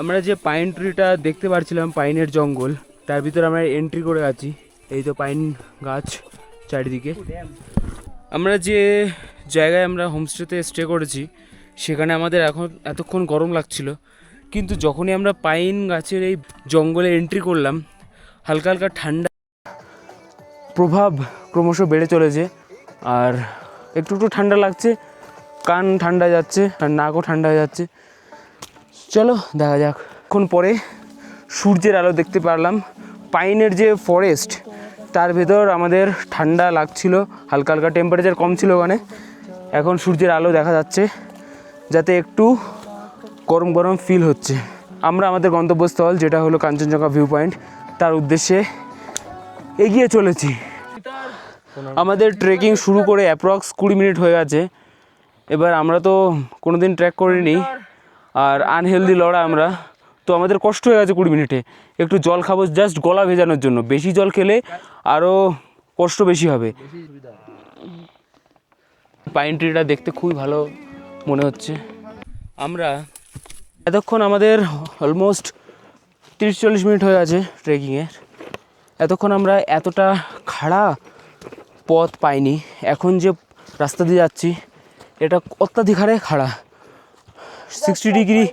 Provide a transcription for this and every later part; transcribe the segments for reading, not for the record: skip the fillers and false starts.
আমরা যে পাইন ট্রিটা দেখতে পাচ্ছিলাম, পাইনের জঙ্গল, তার ভিতরে আমরা এন্ট্রি করে আছি। এই তো পাইন গাছ চারিদিকে। আমরা যে জায়গায় আমরা হোমস্টেতে স্টে করেছি সেখানে আমাদের এতক্ষণ গরম লাগছিল, কিন্তু যখনই আমরা পাইন গাছের এই জঙ্গলে এন্ট্রি করলাম হালকা হালকা ঠান্ডা প্রভাব ক্রমশ বেড়ে চলেছে। আর একটু একটু ঠান্ডা লাগছে, কান ঠান্ডা যাচ্ছে আর নাকও ঠান্ডা হয়ে যাচ্ছে। চলো দেখা যাক। এখন পরে সূর্যের আলো দেখতে পারলাম। পাইনের যে ফরেস্ট তার ভেতর আমাদের ঠান্ডা লাগছিল, হালকা হালকা টেম্পারেচার কম ছিল ওখানে। এখন সূর্যের আলো দেখা যাচ্ছে, যাতে একটু গরম গরম ফিল হচ্ছে। আমরা আমাদের গন্তব্যস্থল যেটা হলো কাঞ্চনজঙ্ঘা ভিউ পয়েন্ট, তার উদ্দেশ্যে এগিয়ে চলেছি। আমাদের ট্রেকিং শুরু করে অ্যাপ্রক্স 20 মিনিট হয়ে গেছে। এবার আমরা তো কোনো দিন ট্রেক করিনি আর আনহেলদি লড়া আমরা, তো আমাদের কষ্ট হয়ে গেছে 20 মিনিটে। একটু জল খাবো জাস্ট গলা ভেজানোর জন্য, বেশি জল খেলে আরও কষ্ট বেশি হবে। পাইন ট্রিটা দেখতে খুবই ভালো মনে হচ্ছে। আমরা এতক্ষণ আমাদের অলমোস্ট 30-40 মিনিট হয়ে গেছে ট্রেকিংয়ের। এতক্ষণ আমরা এতটা খাড়া পথ পাইনি। এখন যে রাস্তা দিয়ে যাচ্ছি এটা অত্যাধিক হারে খাড়া, 60 ডিগ্রি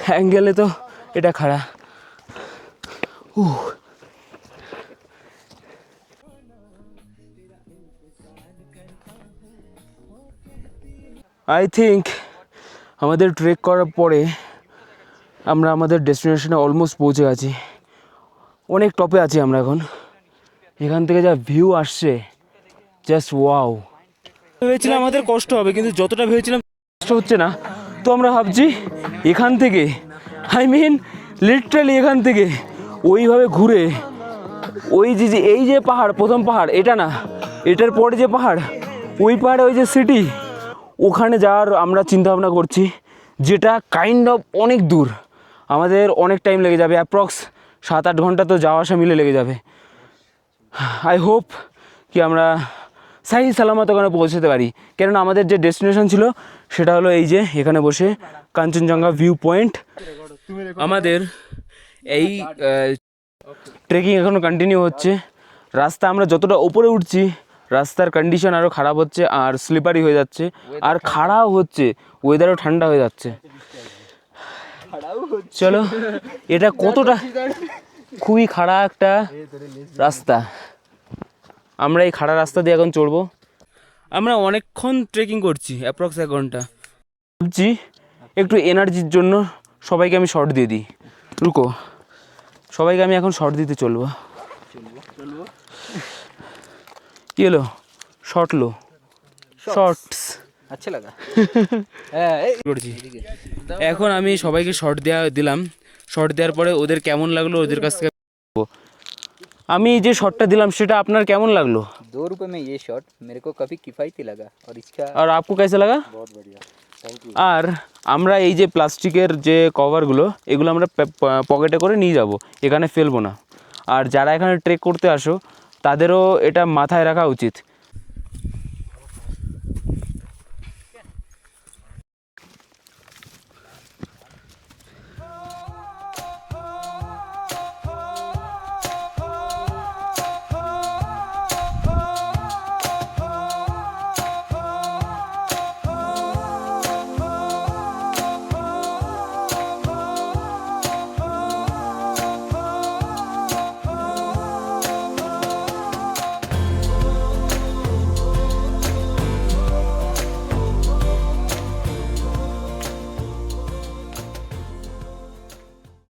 অ্যাঙ্গেলে তো এটা খাড়া। আই থিঙ্ক আমাদের ট্রেক করার পরে আমরা আমাদের ডেস্টিনেশনে অলমোস্ট পৌঁছে গেছি। অনেক টপে আছি আমরা এখন। এখান থেকে যা ভিউ আসছে জাস্ট ওয়াও। ভেবেছিলাম আমাদের কষ্ট হবে, কিন্তু যতটা ভেবেছিলাম কষ্ট হচ্ছে না। তো আমরা ভাবছি এখান থেকে, লিটারালি এখান থেকে ওইভাবে ঘুরে ওই যে এই যে পাহাড়, প্রথম পাহাড় এটা না, এটার পরে যে পাহাড়, ওই পাহাড়ে ওই যে সিটি, ওখানে যাওয়ার আমরা চিন্তাভাবনা করছি, যেটা কাইন্ড অফ অনেক দূর। আমাদের অনেক টাইম লেগে যাবে, অ্যাপ্রক্স 7-8 ঘন্টা তো যাওয়া আসা মিলে লেগে যাবে। আই হোপ কি আমরা সাহি সালামত ওখানে পৌঁছতে পারি, কেননা আমাদের যে ডেস্টিনেশন ছিল সেটা হলো এই যে এখানে বসে কাঞ্চনজঙ্ঘা ভিউ পয়েন্ট। আমাদের এই ট্রেকিং এখনও কন্টিনিউ হচ্ছে। রাস্তা আমরা যতটা উপরে উঠছি রাস্তার কন্ডিশন আরও খারাপ হচ্ছে আর স্লিপারি হয়ে যাচ্ছে, আর খাড়াও হচ্ছে, ওয়েদারও ঠান্ডা হয়ে যাচ্ছে। চলো, এটা কতটা খুবই খাড়া একটা রাস্তা, আমরা এই খাড়া রাস্তা দিয়ে এখন চড়বো। আমরা অনেকক্ষণ ট্রেকিং করছি, অ্যাপ্রক্স 1 ঘন্টা। ভাবছি একটু এনার্জির জন্য সবাইকে আমি শর্ট দিয়ে দিই। রুকো, সবাইকে আমি এখন শর্ট দিতে চলবো। কি হলো? শর্ট লো, শর্টস আচ্ছা লাগা করছি। এখন আমি সবাইকে শর্ট দিলাম। শর্ট দেওয়ার পরে ওদের কেমন লাগলো ওদের কাছ থেকে আমি যে শর্টটা দিলাম সেটা আপনার কেমন লাগলো? 2 रुपए में ये शॉट मेरे को काफ़ी किफ़ायती लगा और इसका আর आपको कैसा लगा? बहुत बढ़िया, थैंक यू। আর আমরা এই যে প্লাস্টিকের যে কভারগুলো এগুলো আমরা পকেটে করে নিয়ে যাব, এখানে ফেলবো না। আর যারা এখানে ট্রেক করতে আসো তাদেরও এটা মাথায় রাখা উচিত